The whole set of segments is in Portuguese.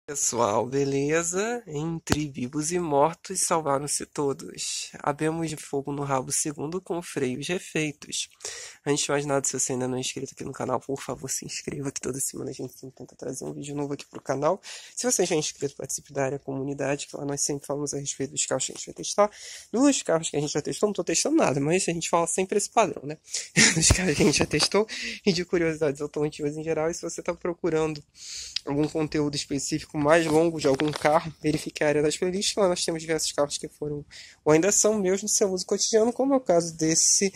Pessoal, beleza? Entre vivos e mortos salvaram-se todos. Habemos de fogo no rabo segundo com freios refeitos. Antes de mais nada, se você ainda não é inscrito aqui no canal, por favor, se inscreva, que toda semana a gente sempre tenta trazer um vídeo novo aqui pro canal. Se você já é inscrito, participe da área comunidade, que lá nós sempre falamos a respeito dos carros que a gente vai testar. Dos carros que a gente já testou, não tô testando nada, mas a gente fala sempre esse padrão, né? Dos carros que a gente já testou e de curiosidades automotivas em geral. E se você tá procurando algum conteúdo específico mais longo de algum carro, verifique a área das playlists. Lá nós temos diversos carros que foram ou ainda são meus no seu uso cotidiano, como é o caso desse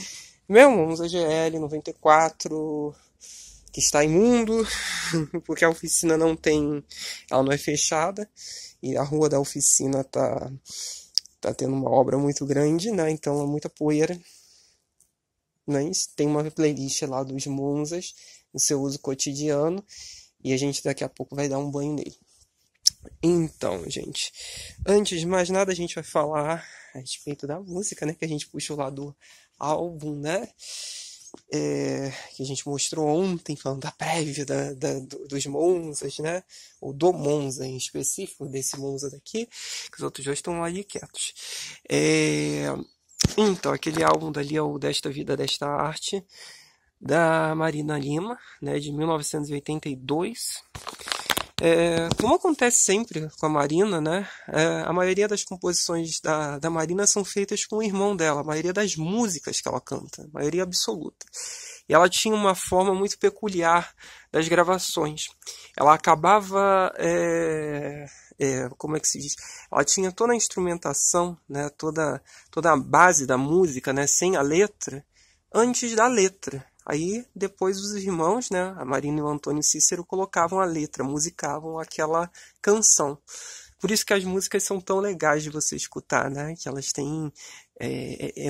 meu Monza GL 94, que está imundo, porque a oficina ela não é fechada, e a rua da oficina tá tendo uma obra muito grande, né? Então é muita poeira. Mas tem uma playlist lá dos Monzas no seu uso cotidiano. E a gente daqui a pouco vai dar um banho nele. Então, gente, antes de mais nada, a gente vai falar a respeito da música, né? Que a gente puxou lá do álbum, né? Que a gente mostrou ontem, falando da prévia dos Monzas, né? Ou do Monza em específico, desse Monza daqui, que os outros dois estão ali quietos. Então, aquele álbum dali é o Desta Vida, Desta Arte, da Marina Lima, né, de 1982. Como acontece sempre com a Marina, né, a maioria das composições da Marina são feitas com o irmão dela, a maioria das músicas que ela canta, a maioria absoluta. E ela tinha uma forma muito peculiar das gravações. Ela acabava... como é que se diz? Ela tinha toda a instrumentação, né, toda a base da música, né, sem a letra, antes da letra. Aí, depois os irmãos, né, a Marina e o Antônio Cícero, colocavam a letra, musicavam aquela canção. Por isso que as músicas são tão legais de você escutar, né? Que elas têm...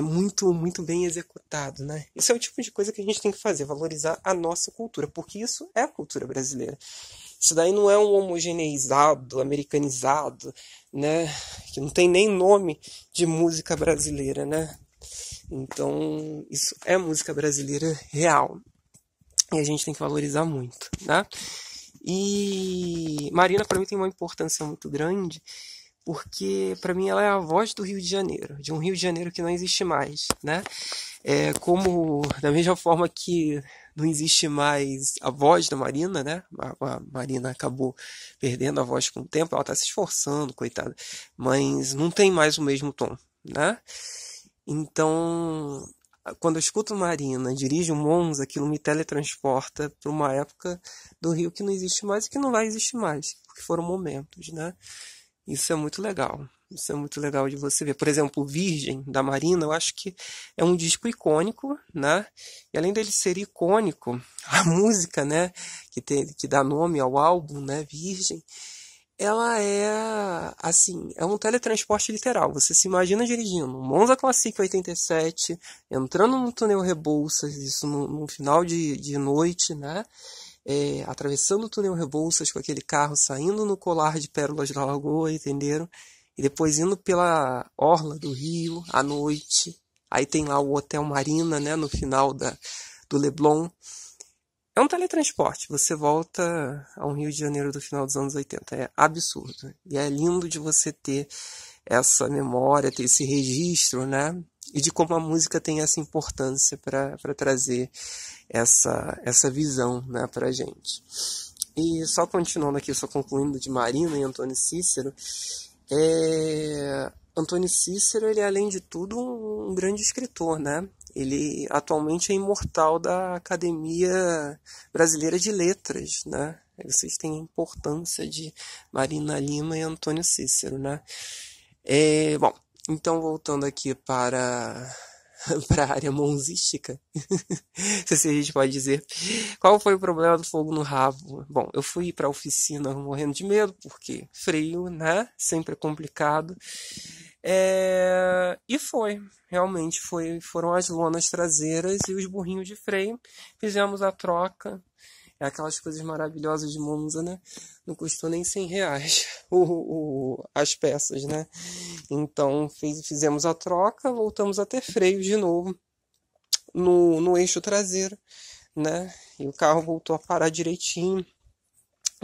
muito, muito bem executado, né? Isso é o tipo de coisa que a gente tem que fazer, valorizar a nossa cultura, porque isso é a cultura brasileira. Isso daí não é um homogeneizado, americanizado, né? Que não tem nem nome de música brasileira, né? Então, isso é música brasileira real. E a gente tem que valorizar muito, né? E Marina, para mim, tem uma importância muito grande, porque, para mim, ela é a voz do Rio de Janeiro, de um Rio de Janeiro que não existe mais, né? Como, da mesma forma que não existe mais a voz da Marina, né? A Marina acabou perdendo a voz com o tempo, ela está se esforçando, coitada, mas não tem mais o mesmo tom, né? Então, quando eu escuto Marina, dirijo um Monza, aquilo me teletransporta para uma época do Rio que não existe mais e que não vai existir mais, porque foram momentos, né? Isso é muito legal. Isso é muito legal de você ver. Por exemplo, o Virgem, da Marina, eu acho que é um disco icônico, né? E além dele ser icônico, a música, né, que dá nome ao álbum, né, Virgem, ela assim, é um teletransporte literal. Você se imagina dirigindo um Monza Classic 87, entrando no túnel Rebouças, isso no final de noite, né? Atravessando o túnel Rebouças com aquele carro, saindo no colar de Pérolas da Lagoa, entenderam? E depois indo pela orla do Rio, à noite. Aí tem lá o Hotel Marina, né, no final do Leblon. É um teletransporte, você volta a um Rio de Janeiro do final dos anos 80, é absurdo. E é lindo de você ter essa memória, ter esse registro, né? E de como a música tem essa importância para trazer essa visão, né, pra gente. E só continuando aqui, só concluindo de Marina e Antônio Cícero, Antônio Cícero, ele é, além de tudo, um grande escritor, né? Ele atualmente é imortal da Academia Brasileira de Letras, né? Aí vocês têm a importância de Marina Lima e Antônio Cícero, né? Bom, então voltando aqui para a área monzística, se assim a gente pode dizer, qual foi o problema do fogo no rabo? Bom, eu fui para a oficina morrendo de medo, porque freio, né? Sempre é complicado. E realmente foram as lonas traseiras e os burrinhos de freio. Fizemos a troca. Aquelas coisas maravilhosas de Monza, né? Não custou nem R$ 100 as peças, né? Então fizemos a troca, voltamos a ter freios de novo no eixo traseiro, né? E o carro voltou a parar direitinho.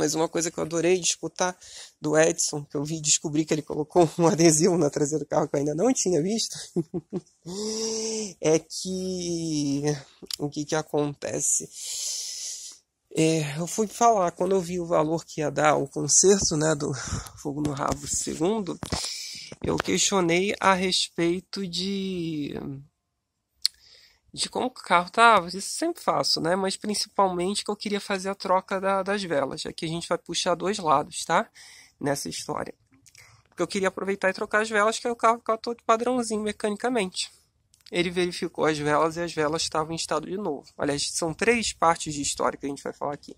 Mas uma coisa que eu adorei de escutar do Edson, que eu descobri que ele colocou um adesivo na traseira do carro que eu ainda não tinha visto, é que o que acontece? Eu fui falar, quando eu vi o valor que ia dar o conserto, né, do Fogo no Rabo segundo, eu questionei a respeito de como o carro estava. Isso sempre faço, né? Mas principalmente que eu queria fazer a troca das velas. Aqui a gente vai puxar dois lados, tá? Nessa história. Porque eu queria aproveitar e trocar as velas, que aí o carro ficava todo padrãozinho mecanicamente. Ele verificou as velas e as velas estavam em estado de novo. Aliás, são 3 partes de história que a gente vai falar aqui. O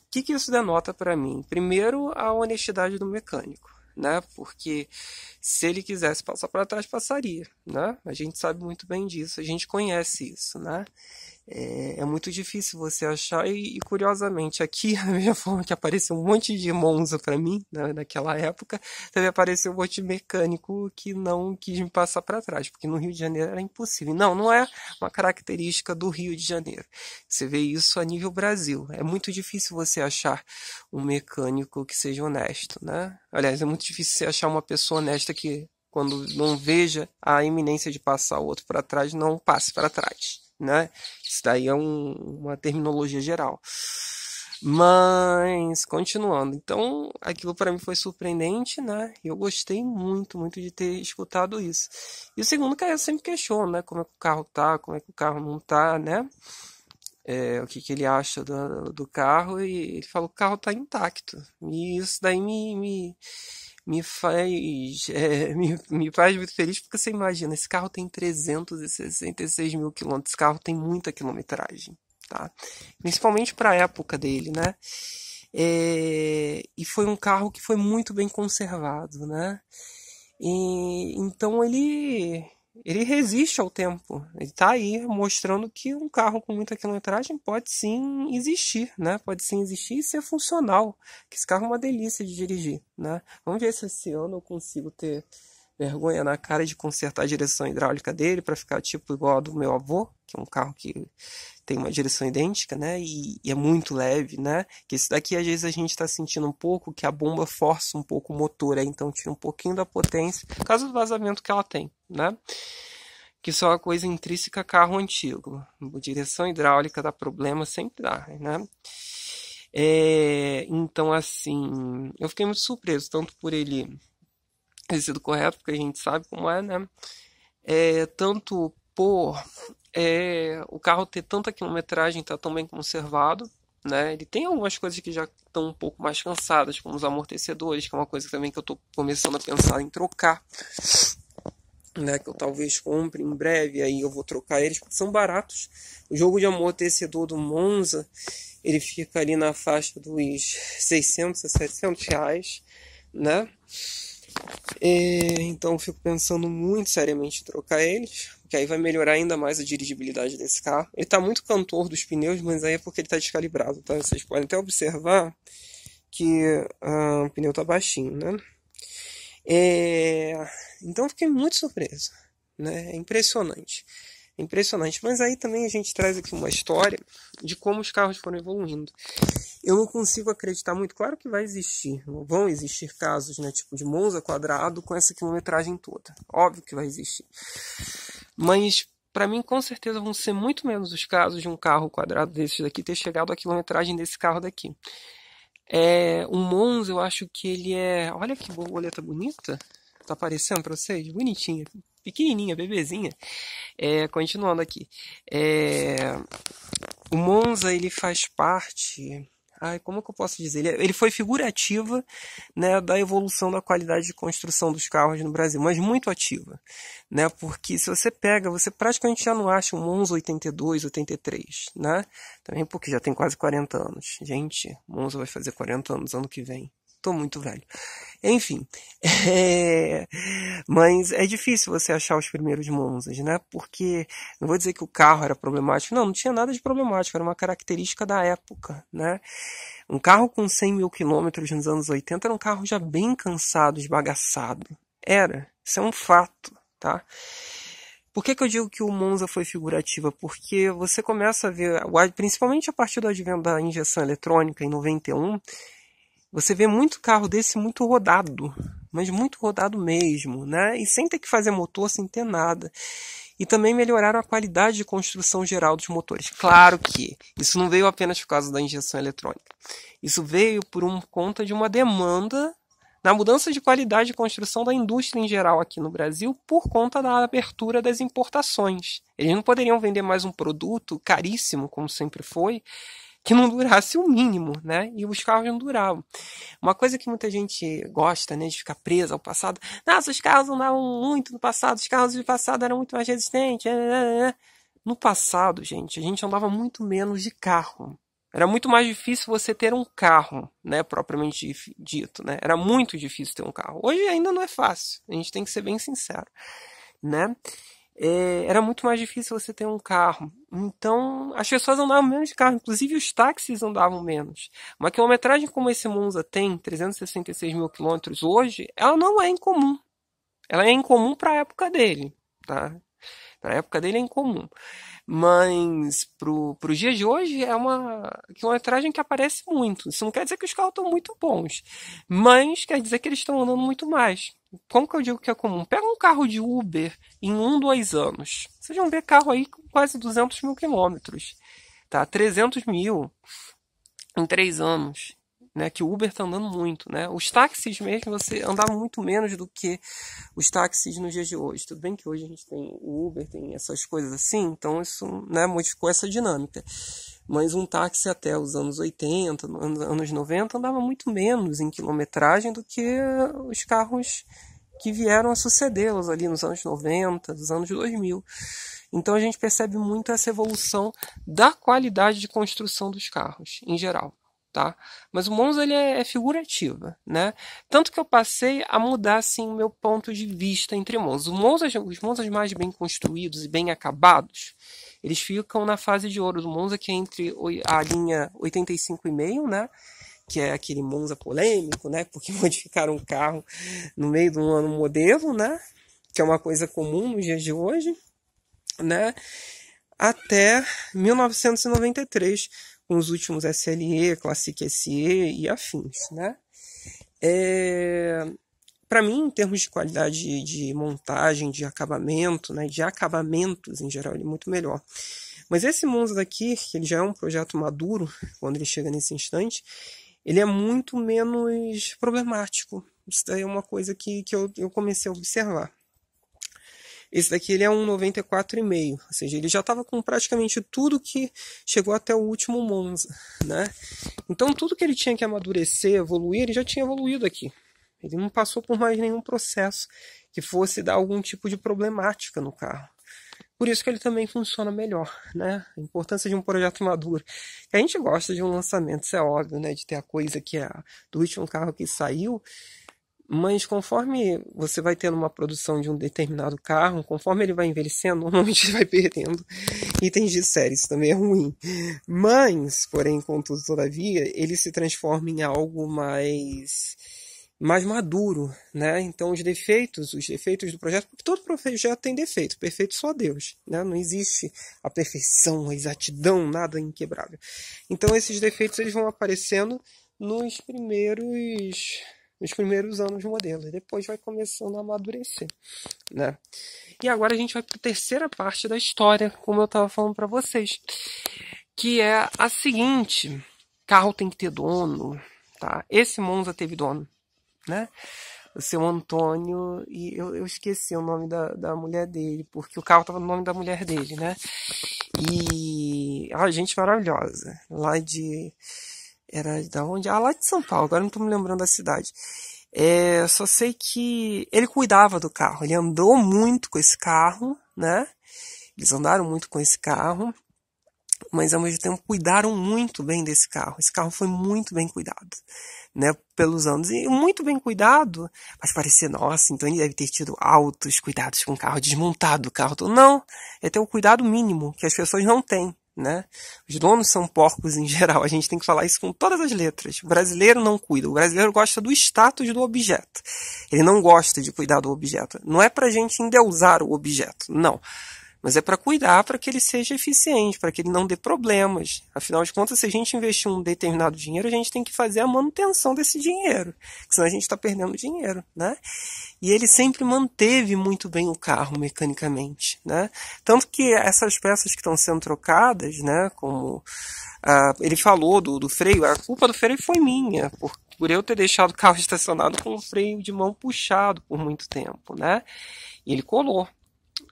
que isso denota para mim? Primeiro, a honestidade do mecânico, né? Porque se ele quisesse passar para trás, passaria, né? A gente sabe muito bem disso, a gente conhece isso, né? É muito difícil você achar, e curiosamente aqui, da mesma forma que apareceu um monte de Monza para mim, né, naquela época, também apareceu um monte de mecânico que não quis me passar para trás, porque no Rio de Janeiro era impossível. Não é uma característica do Rio de Janeiro. Você vê isso a nível Brasil. É muito difícil você achar um mecânico que seja honesto, né? Aliás, é muito difícil você achar uma pessoa honesta que, quando não veja a iminência de passar o outro para trás, não passe para trás, né? Isso daí é uma terminologia geral. Mas, continuando. Então, aquilo para mim foi surpreendente, né? Eu gostei muito, muito de ter escutado isso. E o segundo, que eu sempre questiono, né? Como é que o carro tá, como é que o carro não tá, né? O que ele acha do carro, e ele falou que o carro tá intacto. E isso daí me faz me faz muito feliz, porque você imagina, esse carro tem 366 mil quilômetros, esse carro tem muita quilometragem, tá? Principalmente para a época dele, né? E foi um carro que foi muito bem conservado, né? Então ele resiste ao tempo. Ele está aí mostrando que um carro com muita quilometragem pode sim existir, né? Pode sim existir e ser funcional. Que esse carro é uma delícia de dirigir, né? Vamos ver se esse ano eu consigo ter vergonha na cara de consertar a direção hidráulica dele para ficar tipo igual a do meu avô, que é um carro que tem uma direção idêntica, né? E é muito leve, né? Que esse daqui às vezes a gente está sentindo um pouco que a bomba força um pouco o motor, então tira um pouquinho da potência, por causa do vazamento que ela tem, né? Que isso é uma coisa intrínseca a carro antigo. Direção hidráulica dá problema, sempre dá, né? Então, assim, eu fiquei muito surpreso, tanto por ele ter sido correto, porque a gente sabe como é, né? Tanto por o carro ter tanta quilometragem, tá tão bem conservado, né? Ele tem algumas coisas que já estão um pouco mais cansadas, como os amortecedores, que é uma coisa também que eu estou começando a pensar em trocar, né? Que eu talvez compre em breve, aí eu vou trocar eles, porque são baratos. O jogo de amortecedor do Monza, ele fica ali na faixa dos 600 a 700 reais, né? Então eu fico pensando muito seriamente em trocar eles, porque aí vai melhorar ainda mais a dirigibilidade desse carro. Ele está muito cantor dos pneus, mas aí é porque ele está descalibrado, tá? Vocês podem até observar que o pneu está baixinho, né? Então eu fiquei muito surpreso, né? É impressionante. Impressionante. Mas aí também a gente traz aqui uma história de como os carros foram evoluindo. Eu não consigo acreditar muito. Claro que vai existir, vão existir casos, né, tipo de Monza quadrado com essa quilometragem toda. Óbvio que vai existir. Mas para mim, com certeza, vão ser muito menos os casos de um carro quadrado desse daqui ter chegado à quilometragem desse carro daqui. O Monza, eu acho que ele é... Olha que borboleta bonita. Tá aparecendo para vocês? Bonitinha. Pequenininha, bebezinha. Continuando aqui. O Monza, ele faz parte... como que eu posso dizer? Ele foi figurativa, né, da evolução da qualidade de construção dos carros no Brasil, mas muito ativa, né? Porque se você pega, você praticamente já não acha um Monza 82, 83, né? Também porque já tem quase 40 anos. Gente, Monza vai fazer 40 anos ano que vem. Tô muito velho. Enfim, mas é difícil você achar os primeiros Monzas, né? Porque, não vou dizer que o carro era problemático, não tinha nada de problemático, era uma característica da época, né? Um carro com 100 mil quilômetros nos anos 80 era um carro já bem cansado, esbagaçado. Isso é um fato, tá? Por que eu digo que o Monza foi figurativa? Porque você começa a ver, principalmente a partir do advento da injeção eletrônica em 91, você vê muito carro desse muito rodado, mas muito rodado mesmo, né? E sem ter que fazer motor, sem ter nada. E também melhoraram a qualidade de construção geral dos motores. Claro que isso não veio apenas por causa da injeção eletrônica. Isso veio por conta de uma demanda na mudança de qualidade de construção da indústria em geral aqui no Brasil por conta da abertura das importações. Eles não poderiam vender mais um produto caríssimo, como sempre foi, que não durasse o mínimo, né? E os carros não duravam. Uma coisa que muita gente gosta, né, de ficar presa ao passado. Nossa, os carros andavam muito no passado, os carros do passado eram muito mais resistentes. No passado, gente, a gente andava muito menos de carro. Era muito mais difícil você ter um carro, né, propriamente dito, né? Era muito difícil ter um carro. Hoje ainda não é fácil, a gente tem que ser bem sincero, né? Era muito mais difícil você ter um carro. Então, as pessoas andavam menos de carro, inclusive os táxis andavam menos. Uma quilometragem como esse Monza tem, 366 mil quilômetros hoje, ela não é incomum. Ela é incomum para a época dele, tá? Para a época dele é incomum. Mas para os dias de hoje é uma quilometragem que aparece muito. Isso não quer dizer que os carros estão muito bons, mas quer dizer que eles estão andando muito mais. Como que eu digo que é comum? Pega um carro de Uber em 2 anos. Vocês vão ver carro aí com quase 200 mil quilômetros. Tá? 300 mil em 3 anos. Né, que o Uber está andando muito, né? Os táxis mesmo, você andava muito menos do que os táxis nos dias de hoje. Tudo bem que hoje a gente tem o Uber, tem essas coisas assim, então isso, né, modificou essa dinâmica. Mas um táxi até os anos 80, anos 90, andava muito menos em quilometragem do que os carros que vieram a sucedê-los ali nos anos 90, nos anos 2000. Então a gente percebe muito essa evolução da qualidade de construção dos carros, em geral. Tá? Mas o Monza ele é figurativa, né? Tanto que eu passei a mudar assim, o meu ponto de vista entre Monzas. Os Monzas mais bem construídos e bem acabados, eles ficam na fase de ouro do Monza, que é entre a linha 85,5, né? Que é aquele Monza polêmico, né? Porque modificaram o carro no meio de um ano modelo, né? Que é uma coisa comum nos dias de hoje, né? Até 1993, com os últimos SLE, Classic SE e afins, né? Para mim, em termos de qualidade de montagem, de acabamento, né, de acabamentos em geral, ele é muito melhor. Mas esse Monza daqui, que ele já é um projeto maduro, quando ele chega nesse instante, ele é muito menos problemático. Isso daí é uma coisa que eu comecei a observar. Esse daqui ele é um 94,5, ou seja, ele já estava com praticamente tudo que chegou até o último Monza, né? Então tudo que ele tinha que amadurecer, evoluir, ele já tinha evoluído aqui. Ele não passou por mais nenhum processo que fosse dar algum tipo de problemática no carro. Por isso que ele também funciona melhor, né? A importância de um projeto maduro. A gente gosta de um lançamento, isso é óbvio, né? De ter a coisa que é do último carro que saiu. Mas conforme você vai tendo uma produção de um determinado carro, conforme ele vai envelhecendo, normalmente ele vai perdendo itens de série, isso também é ruim. Mas, porém, contudo, todavia, ele se transforma em algo mais maduro, né? Então os defeitos do projeto, porque todo projeto tem defeito, perfeito só Deus, né? Não existe a perfeição, a exatidão, nada inquebrável. Então esses defeitos eles vão aparecendo nos primeiros anos de modelo, e depois vai começando a amadurecer, né? E agora a gente vai para a terceira parte da história, como eu estava falando para vocês, que é a seguinte: carro tem que ter dono, tá? Esse Monza teve dono, né? O seu Antônio, e eu esqueci o nome da mulher dele, porque o carro estava no nome da mulher dele, né? E a gente maravilhosa, era da onde? Lá de São Paulo, agora não estou me lembrando da cidade. Só sei que ele cuidava do carro, ele andou muito com esse carro, né? Eles andaram muito com esse carro, mas ao mesmo tempo cuidaram muito bem desse carro. Esse carro foi muito bem cuidado, né? Pelos anos. E muito bem cuidado, mas parecia, nossa, então ele deve ter tido altos cuidados com o carro, desmontado o carro. Não, é ter o cuidado mínimo que as pessoas não têm, né? Os donos são porcos em geral, a gente tem que falar isso com todas as letras. O brasileiro não cuida, o brasileiro gosta do status do objeto. Ele não gosta de cuidar do objeto. Não é pra gente endeusar o objeto, não. Mas é para cuidar para que ele seja eficiente, para que ele não dê problemas. Afinal de contas, se a gente investir um determinado dinheiro, a gente tem que fazer a manutenção desse dinheiro, senão a gente está perdendo dinheiro, né? E ele sempre manteve muito bem o carro mecanicamente, né? Tanto que essas peças que estão sendo trocadas, né, como ele falou do freio, a culpa do freio foi minha, por eu ter deixado o carro estacionado com o freio de mão puxado por muito tempo, né? E ele colou.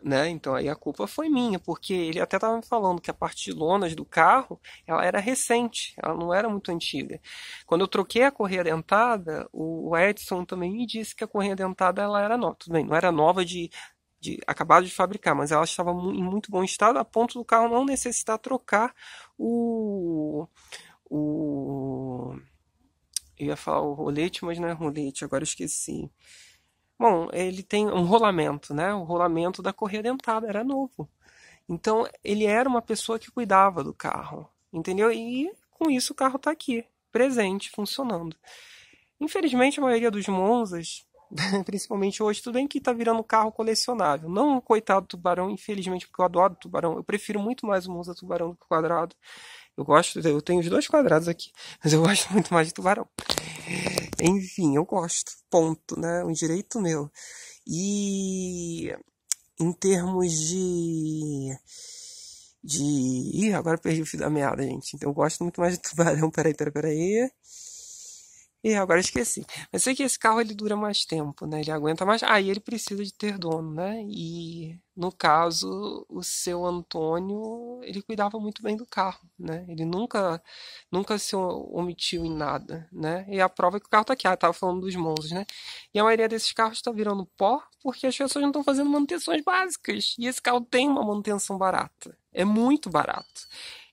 Né? Então aí a culpa foi minha, porque ele até estava me falando que a parte de lonas do carro ela era recente, ela não era muito antiga. Quando eu troquei a correia dentada, o Edson também me disse que a correia dentada ela era nova. Tudo bem, não era nova de acabado de fabricar, mas ela estava em muito bom estado a ponto do carro não necessitar trocar eu ia falar o rolete, mas não é rolete, agora eu esqueci. Bom, ele tem um rolamento, né? O rolamento da correia dentada era novo. Então, ele era uma pessoa que cuidava do carro, entendeu? E com isso o carro está aqui, presente, funcionando. Infelizmente, a maioria dos Monzas, principalmente hoje, tudo bem que está virando carro colecionável. Não o coitado Tubarão, infelizmente, porque eu adoro Tubarão. Eu prefiro muito mais o Monza Tubarão do que o Quadrado. Eu tenho os dois quadrados aqui, mas eu gosto muito mais de Tubarão. Enfim, eu gosto, ponto, né? Um direito meu. E em termos Ih, agora perdi o fio da meada, gente. Então eu gosto muito mais de Tubarão. Peraí. E agora esqueci. Mas sei que esse carro ele dura mais tempo, né? Ele aguenta mais. E ele precisa de ter dono, né? E no caso, o seu Antônio, ele cuidava muito bem do carro, né? Ele nunca se omitiu em nada, né? E a prova é que o carro tá aqui. Tava falando dos Monzas, né? E a maioria desses carros está virando pó porque as pessoas não estão fazendo manutenções básicas. E esse carro tem uma manutenção barata. É muito barato.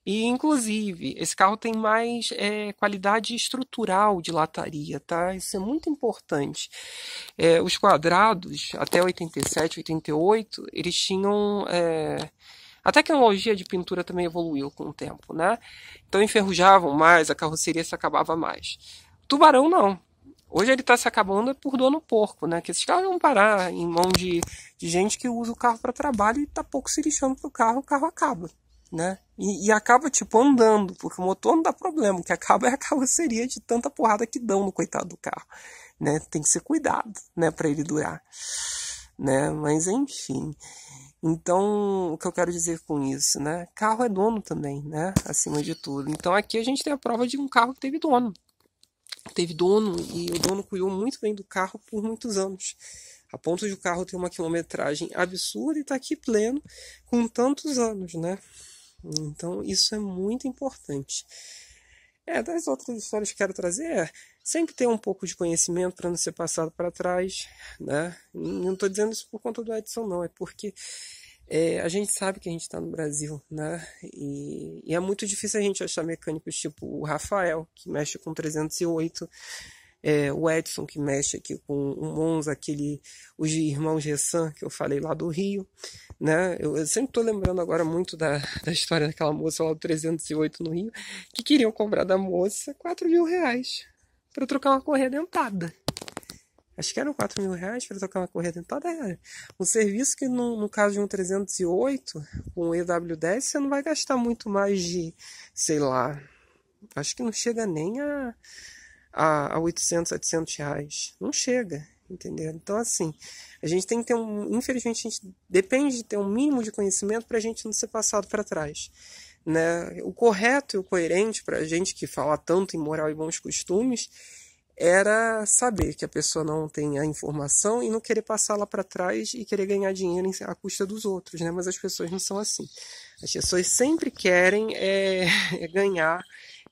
E, inclusive, esse carro tem mais qualidade estrutural de lataria, tá? Isso é muito importante. Os quadrados, até 87, 88, eles tinham... A tecnologia de pintura também evoluiu com o tempo, né? Então enferrujavam mais, a carroceria se acabava mais. O Tubarão não. Hoje ele está se acabando por dono porco, né? Que esses carros vão parar em mão de gente que usa o carro para trabalho e está pouco se lixando pro carro, o carro acaba. Né? E acaba tipo andando, porque o motor não dá problema, o que acaba é a carroceria de tanta porrada que dão no coitado do carro, né? Tem que ser cuidado, né, para ele durar, né? Mas enfim. Então, o que eu quero dizer com isso, né? Carro é dono também, né? Acima de tudo. Então aqui a gente tem a prova de um carro que teve dono. Teve dono e o dono cuidou muito bem do carro por muitos anos. A ponto de o carro ter uma quilometragem absurda e tá aqui pleno com tantos anos, né? Então, isso é muito importante. Das outras histórias que quero trazer sempre ter um pouco de conhecimento para não ser passado para trás, né? Não estou dizendo isso por conta do Edson, não. É porque a gente sabe que a gente está no Brasil, né? E é muito difícil a gente achar mecânicos tipo o Rafael, que mexe com 308, o Edson, que mexe aqui com o Monza, os irmãos Gessan, que eu falei lá do Rio, né? Eu sempre estou lembrando agora muito da história daquela moça lá do 308 no Rio, que queriam cobrar da moça R$ 4.000 para trocar uma correia dentada. Acho que eram R$ 4.000 para trocar uma correia dentada. Era um serviço que no caso de um 308, com um EW10, você não vai gastar muito mais de, sei lá, acho que não chega nem a R$ 800, R$ 700. Não chega, entendeu? Então, assim, a gente tem que ter infelizmente, a gente depende de ter um mínimo de conhecimento para a gente não ser passado para trás, né? O correto e o coerente para a gente que fala tanto em moral e bons costumes era saber que a pessoa não tem a informação e não querer passar lá para trás e querer ganhar dinheiro à custa dos outros, né? Mas as pessoas não são assim. As pessoas sempre querem ganhar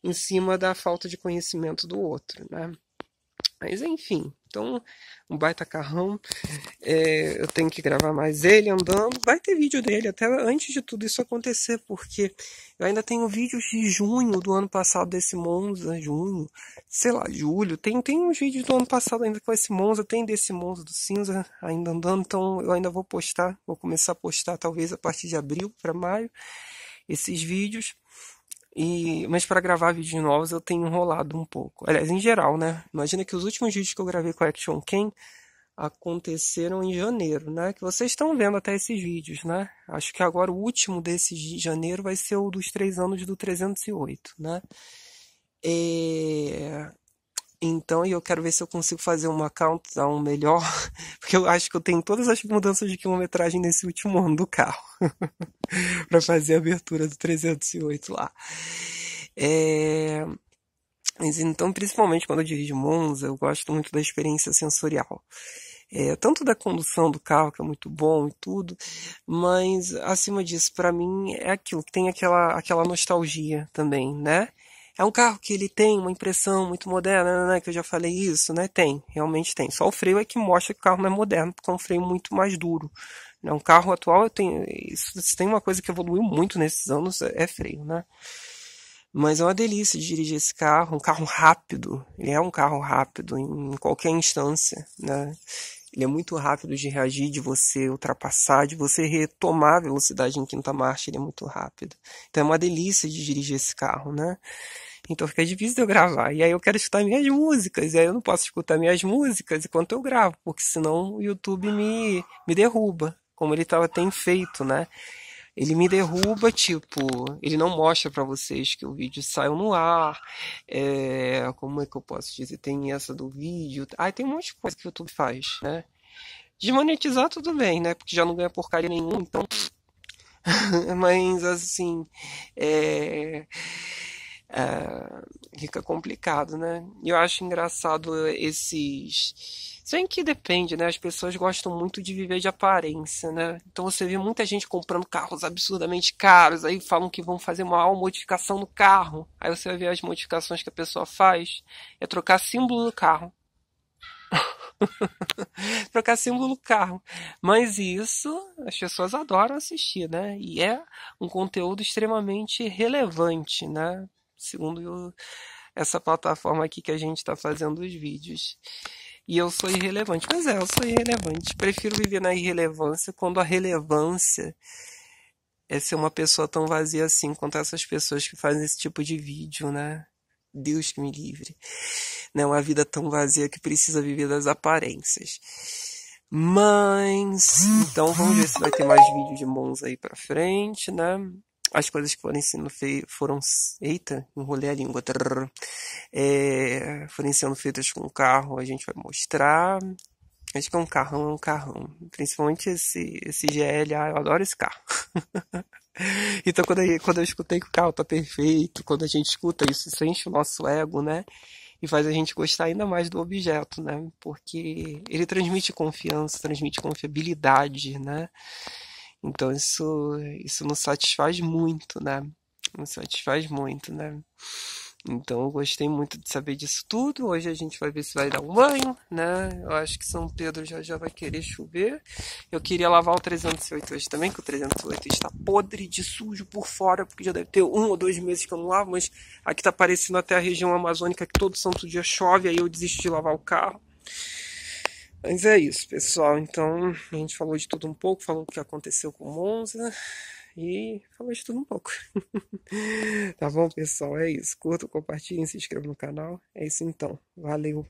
em cima da falta de conhecimento do outro, né? Mas enfim, então um baita carrão, eu tenho que gravar mais ele andando, vai ter vídeo dele até antes de tudo isso acontecer, porque eu ainda tenho vídeos de junho do ano passado desse Monza, julho, tem uns vídeos do ano passado ainda com esse Monza, tem desse Monza do cinza ainda andando, então eu ainda vou começar a postar talvez a partir de abril para maio. esses vídeos. Mas para gravar vídeos novos eu tenho enrolado um pouco. Aliás, em geral, né? Imagina que os últimos vídeos que eu gravei com a Action Cam aconteceram em janeiro, né? Que vocês estão vendo até esses vídeos, né? Acho que agora o último desse de janeiro vai ser o dos 3 anos do 308, né? Então, eu quero ver se eu consigo fazer uma countdown melhor, porque eu acho que eu tenho todas as mudanças de quilometragem nesse último ano do carro, para fazer a abertura do 308 lá. Mas então, principalmente quando eu dirijo Monza, eu gosto muito da experiência sensorial. Tanto da condução do carro, que é muito bom e tudo, mas acima disso, para mim, é aquilo que tem aquela nostalgia também, né? É um carro que ele tem uma impressão muito moderna, né? Que eu já falei isso, né? Tem, realmente tem. Só o freio é que mostra que o carro não é moderno, porque é um freio muito mais duro. Né? Um carro atual, se tem uma coisa que evoluiu muito nesses anos, é freio, né? Mas é uma delícia de dirigir esse carro, um carro rápido. Ele é um carro rápido em qualquer instância, né? Ele é muito rápido de reagir, de você ultrapassar, de você retomar a velocidade em quinta marcha, ele é muito rápido. Então é uma delícia de dirigir esse carro, né? Então fica difícil de eu gravar. E aí eu quero escutar minhas músicas, e aí eu não posso escutar minhas músicas enquanto eu gravo, porque senão o YouTube me derruba, como ele tem feito, né? Ele me derruba, tipo, ele não mostra pra vocês que o vídeo saiu no ar. Como é que eu posso dizer? Tem essa do vídeo. Tem um monte de coisa que o YouTube faz, né? Desmonetizar tudo bem, né? Porque já não ganha porcaria nenhuma, então. Mas assim, fica complicado, né? E eu acho engraçado esses. Se bem que depende, né? As pessoas gostam muito de viver de aparência, né? Então você vê muita gente comprando carros absurdamente caros, aí falam que vão fazer uma modificação no carro. Aí você vai ver as modificações que a pessoa faz, é trocar símbolo do carro. Trocar símbolo do carro. Mas isso as pessoas adoram assistir, né? E é um conteúdo extremamente relevante, né? Segundo essa plataforma aqui que a gente está fazendo os vídeos. E eu sou irrelevante. Mas eu sou irrelevante. Prefiro viver na irrelevância quando a relevância é ser uma pessoa tão vazia assim quanto essas pessoas que fazem esse tipo de vídeo, né? Deus que me livre. Não é uma vida tão vazia que precisa viver das aparências. Mas, então vamos ver se vai ter mais vídeo de Monza aí pra frente, né? As coisas que foram eita, enrolei a língua. Foram sendo feitas com o carro, a gente vai mostrar. Acho que é um carrão, Principalmente esse GLA, eu adoro esse carro. Então quando eu escutei que o carro tá perfeito, quando a gente escuta isso, isso enche o nosso ego, né? E faz a gente gostar ainda mais do objeto, né? Porque ele transmite confiança, transmite confiabilidade, né? Então isso nos satisfaz muito, né? Nos satisfaz muito, né? Então eu gostei muito de saber disso tudo. Hoje a gente vai ver se vai dar um banho, né? Eu acho que São Pedro já vai querer chover. Eu queria lavar o 308 hoje também, que o 308 está podre de sujo por fora, porque já deve ter 1 ou 2 meses que eu não lavo, mas aqui tá parecendo até a região amazônica que todo santo dia chove, aí eu desisto de lavar o carro. Mas é isso, pessoal. Então a gente falou de tudo um pouco, falou o que aconteceu com o Monza. E falou de tudo um pouco. Tá bom, pessoal? É isso. Curtam, compartilhem, se inscrevam no canal. É isso então. Valeu.